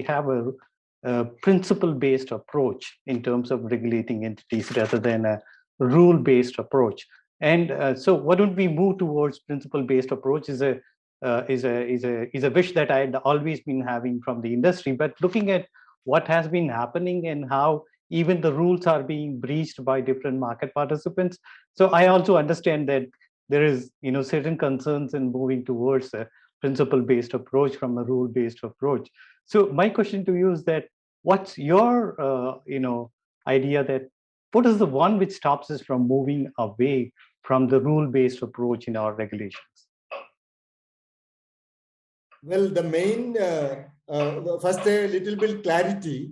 have a principle-based approach in terms of regulating entities rather than a rule-based approach. And so why don't we move towards principle-based approach is a wish that I had always been having from the industry. But looking at what has been happening and how even the rules are being breached by different market participants. So I also understand that there is, certain concerns in moving towards a principle-based approach from a rule-based approach. So my question to you is that, what's your, idea that, what is the one which stops us from moving away from the rule-based approach in our regulations? Well, the main, first a little bit clarity.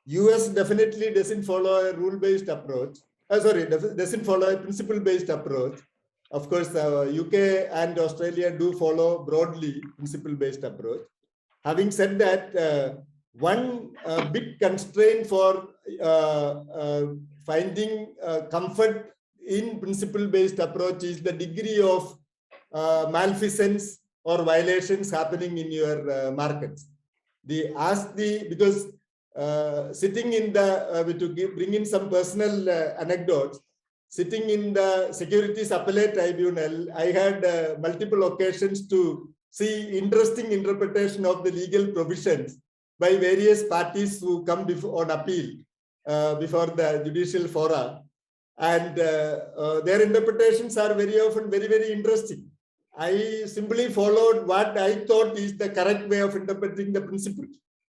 US definitely doesn't follow a rule-based approach. Doesn't follow a principle-based approach. Of course, UK and Australia do follow broadly principle-based approach. Having said that, one big constraint for finding comfort in principle-based approach is the degree of malfeasance or violations happening in your markets. Because sitting in the, bring in some personal anecdotes, sitting in the Securities Appellate Tribunal, I had multiple occasions to see interesting interpretation of the legal provisions by various parties who come on appeal before the judicial fora. And their interpretations are very often very, very interesting. I simply followed what I thought is the correct way of interpreting the principle.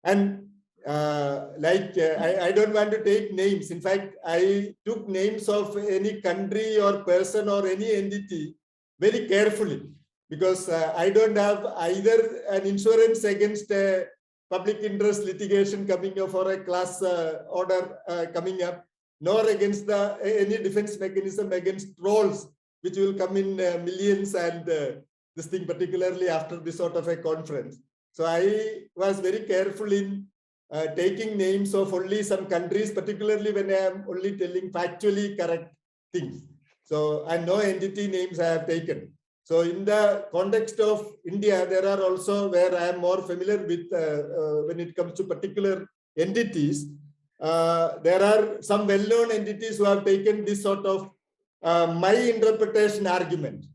And I don't want to take names. In fact, I took names of any country or person or any entity very carefully, because I don't have either an insurance against a public interest litigation coming up or a class order coming up, nor against any defense mechanism against trolls, which will come in millions, and this thing particularly after this sort of a conference. So I was very careful in taking names of only some countries, particularly when I am only telling factually correct things. So, and no entity names I have taken. So in the context of India, there are also where I am more familiar with when it comes to particular entities. There are some well-known entities who have taken this sort of my interpretation argument.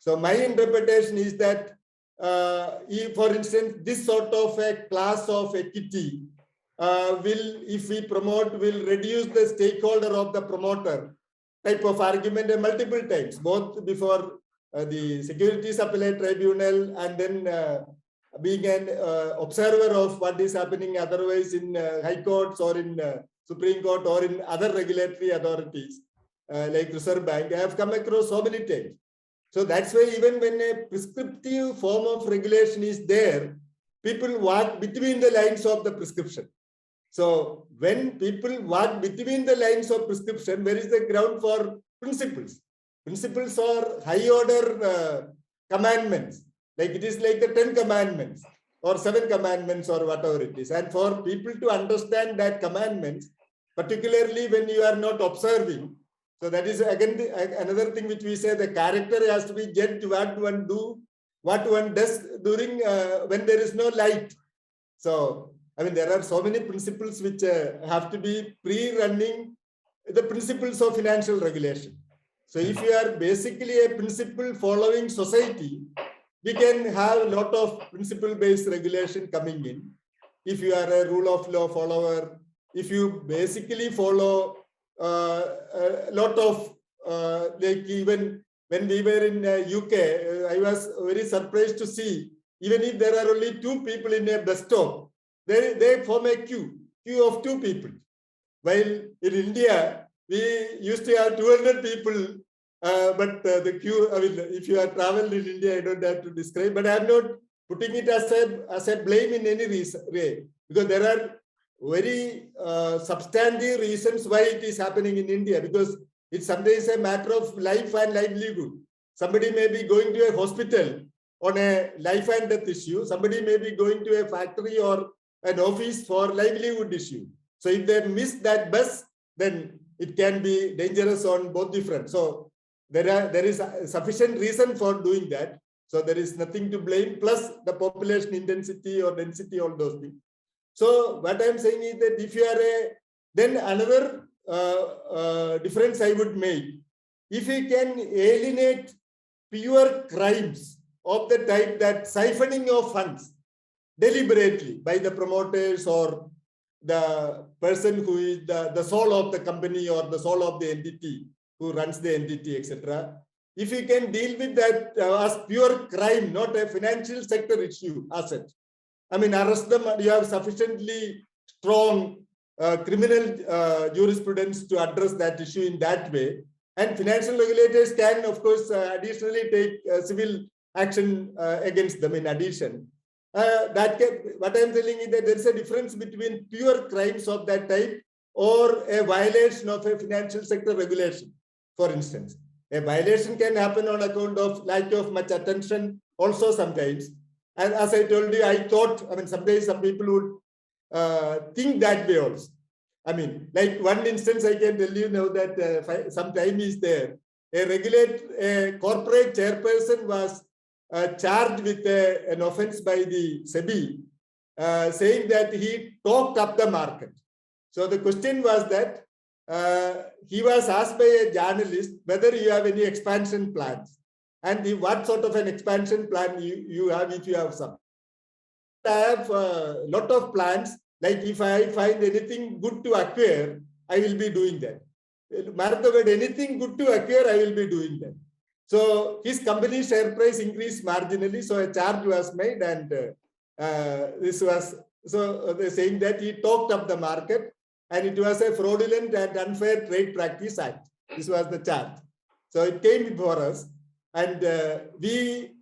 So my interpretation is that, for instance, this sort of a class of equity if we promote, will reduce the stakeholder of the promoter type of argument multiple times, both before the Securities Appellate Tribunal and then being an observer of what is happening otherwise in high courts or in Supreme Court or in other regulatory authorities like Reserve Bank. I have come across so many times. So that's why even when a prescriptive form of regulation is there, people walk between the lines of the prescription. So when people walk between the lines of prescription, where is the ground for principles? Principles are high order commandments, like it is like the 10 commandments or 7 commandments or whatever it is. And for people to understand that commandments, particularly when you are not observing, so that is again another thing which we say, the character has to be judged what one does during when there is no light. So I mean, there are so many principles which have to be pre-running the principles of financial regulation. So if you are basically a principle following society, we can have a lot of principle-based regulation coming in. If you are a rule of law follower, if you basically follow a lot of, like even when we were in UK, I was very surprised to see, even if there are only 2 people in a bus stop, they form a queue of 2 people. While in India, we used to have 200 people, but the queue, I mean, if you have traveled in India, I don't have to describe, but I'm not putting it as a blame in any way, because there are very substantive reasons why it is happening in India, because it's sometimes a matter of life and livelihood. Somebody may be going to a hospital on a life and death issue. Somebody may be going to a factory or an office for livelihood issue. So if they miss that bus, then it can be dangerous on both the fronts. So there is sufficient reason for doing that. So there is nothing to blame, plus the population intensity or density, all those things. So what I'm saying is that if you are then another difference I would make, if you can alienate pure crimes of the type that siphoning of funds deliberately by the promoters or the person who is the soul of the company or the soul of the entity who runs the entity, etc. If you can deal with that as pure crime, not a financial sector issue asset, I mean, arrest them, you have sufficiently strong criminal jurisprudence to address that issue in that way. And financial regulators can, of course, additionally take civil action against them in addition. What I'm telling is that there is a difference between pure crimes of that type or a violation of a financial sector regulation, for instance. A violation can happen on account of lack of much attention also sometimes. And as I told you, I thought, I mean, sometimes some people would think that way also. I mean, like one instance I can tell you now that some time is there. A corporate chairperson was charged with an offense by the SEBI, saying that he talked up the market. So the question was that he was asked by a journalist whether you have any expansion plans and what sort of an expansion plan you have if you have some. I have a lot of plans, like if I find anything good to acquire, I will be doing that. Mark the word, anything good to acquire, I will be doing that. So his company share price increased marginally, so a charge was made, and this was, so they're saying that he talked up the market and it was a fraudulent and unfair trade practice act. This was the charge. So it came before us, and we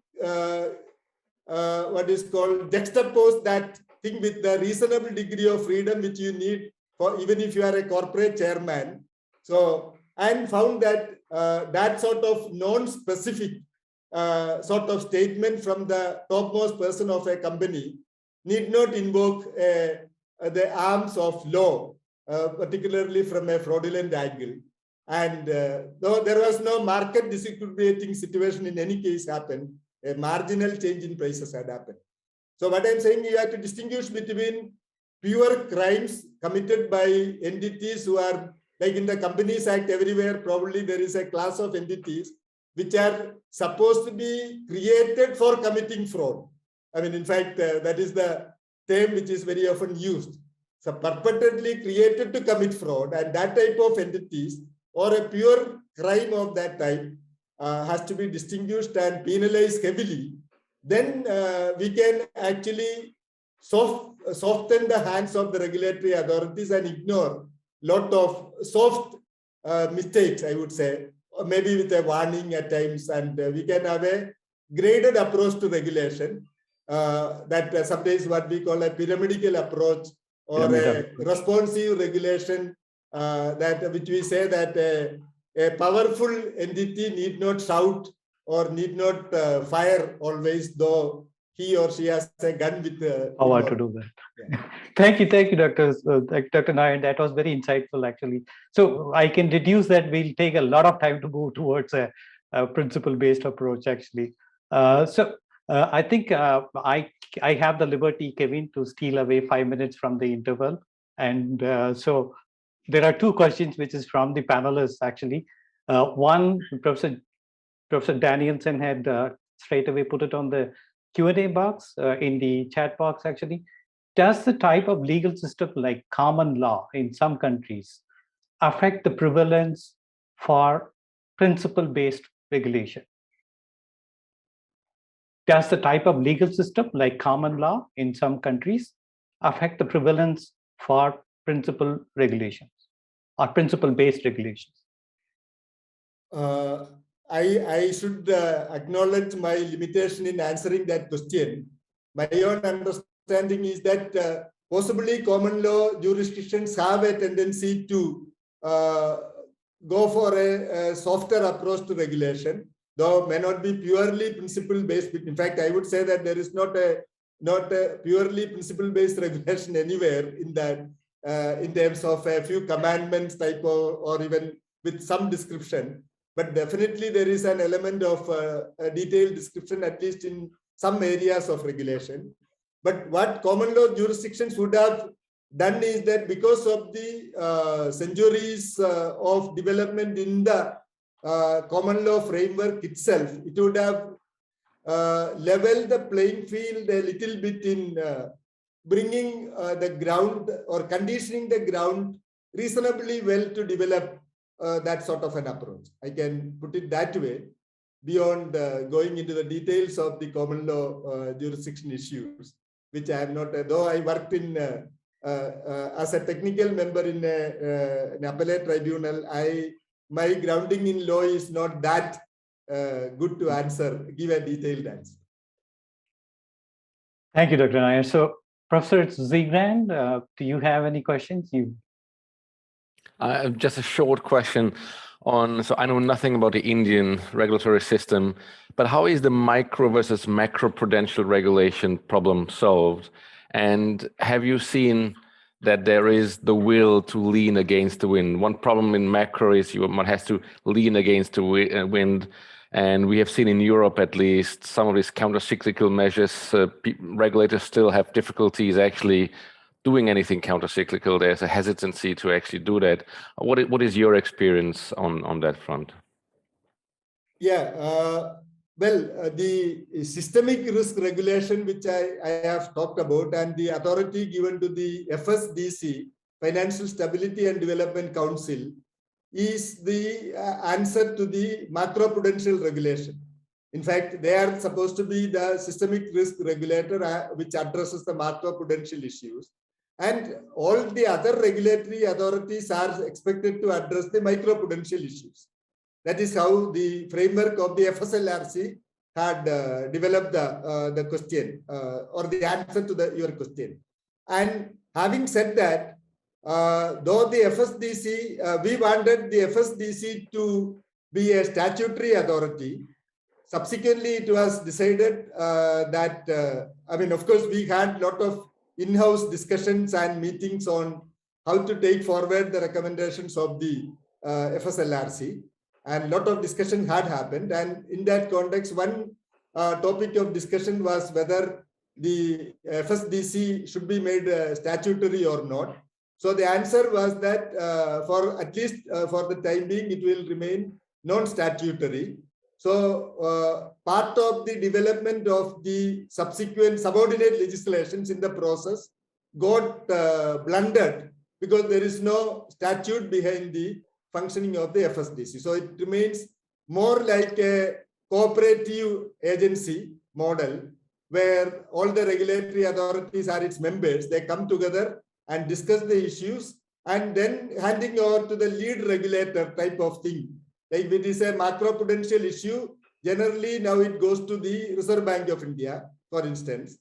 what is called juxtapose that thing with the reasonable degree of freedom which you need for even if you are a corporate chairman. So, and found that that sort of non-specific sort of statement from the topmost person of a company need not invoke the arms of law, particularly from a fraudulent angle. And though there was no market disequilibrating situation in any case happened, a marginal change in prices had happened. So what I'm saying, you have to distinguish between pure crimes committed by entities who are, like in the Companies Act everywhere, probably there is a class of entities which are supposed to be created for committing fraud. I mean, in fact, that is the term which is very often used. So purportedly created to commit fraud, and that type of entities or a pure crime of that type has to be distinguished and penalized heavily. Then we can actually soften the hands of the regulatory authorities and ignore a lot of soft mistakes, I would say, or maybe with a warning at times, and we can have a graded approach to regulation, that sometimes what we call a pyramidal approach, or a responsive regulation, that which we say that a powerful entity need not shout or need not fire always, though he or she has a gun with power to do that. Yeah. Thank you, Dr. Nair. That was very insightful, actually. So I can deduce that we'll take a lot of time to go towards a principle-based approach, actually. I think I have the liberty, Kevin, to steal away 5 minutes from the interval. And so there are 2 questions, which is from the panelists, actually. One, Professor Danielson had straight away put it on the Q&A box, in the chat box, actually. does the type of legal system like common law in some countries affect the prevalence for principle-based regulation? Does the type of legal system like common law in some countries affect the prevalence for principle regulations or principle-based regulations? I should acknowledge my limitation in answering that question. My own understanding is that possibly common law jurisdictions have a tendency to go for a softer approach to regulation, though may not be purely principle-based. In fact, I would say that there is not a purely principle-based regulation anywhere in that, in terms of a few commandments type or even with some description. But definitely there is an element of a detailed description, at least in some areas of regulation. But what common law jurisdictions would have done is that because of the centuries of development in the common law framework itself, it would have leveled the playing field a little bit in bringing the ground or conditioning the ground reasonably well to develop that sort of an approach. I can put it that way, beyond going into the details of the common law jurisdiction issues, which I am not, though I worked in as a technical member in an appellate tribunal, my grounding in law is not that good to give a detailed answer. Thank you, Dr. Nair. So, Professor Zaran, do you have any questions? Just a short question on, so I know nothing about the Indian regulatory system, but how is the micro versus macro prudential regulation problem solved? And have you seen that there is the will to lean against the wind? One problem in macro is one has to lean against the wind. And we have seen in Europe, at least, some of these counter-cyclical measures, regulators still have difficulties actually doing anything counter-cyclical. There's a hesitancy to actually do that. What is your experience on that front? Yeah, well, the systemic risk regulation, which I have talked about, and the authority given to the FSDC, Financial Stability and Development Council, is the answer to the macroprudential regulation. In fact, they are supposed to be the systemic risk regulator, which addresses the macroprudential issues. And all the other regulatory authorities are expected to address the microprudential issues. That is how the framework of the FSLRC had developed the question or the answer to your question. And having said that, though the FSDC, we wanted the FSDC to be a statutory authority. Subsequently, it was decided that, I mean, of course, we had a lot of in-house discussions and meetings on how to take forward the recommendations of the FSLRC. And a lot of discussion had happened. And in that context, one topic of discussion was whether the FSDC should be made statutory or not. So the answer was that for at least for the time being, it will remain non-statutory. So part of the development of the subsequent subordinate legislations in the process got blundered because there is no statute behind the functioning of the FSDC. So it remains more like a cooperative agency model where all the regulatory authorities are its members. They come together and discuss the issues and then handing over to the lead regulator type of thing. Like if it is a macroprudential issue, generally now it goes to the Reserve Bank of India, for instance.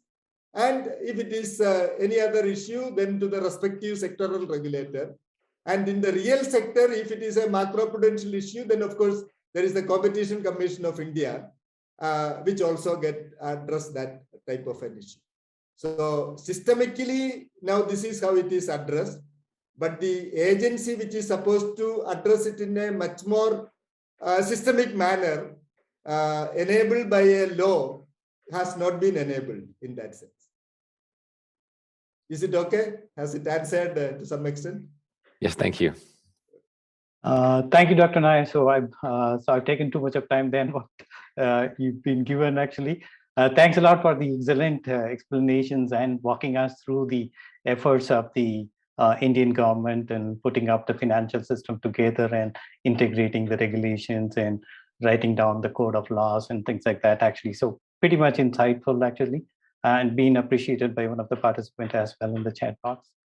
And if it is any other issue, then to the respective sectoral regulator. And in the real sector, if it is a macroprudential issue, then of course, there is the Competition Commission of India, which also address that type of an issue. So systemically, now this is how it is addressed. But the agency which is supposed to address it in a much more systemic manner, enabled by a law, has not been enabled in that sense. Is it okay? Has it answered to some extent? Yes, thank you. Thank you, Dr. Nair. So I've taken too much of time than what you've been given, actually. Thanks a lot for the excellent explanations and walking us through the efforts of the Indian government and putting up the financial system together and integrating the regulations and writing down the code of laws and things like that, actually. So pretty much insightful, actually, and being appreciated by one of the participants as well in the chat box.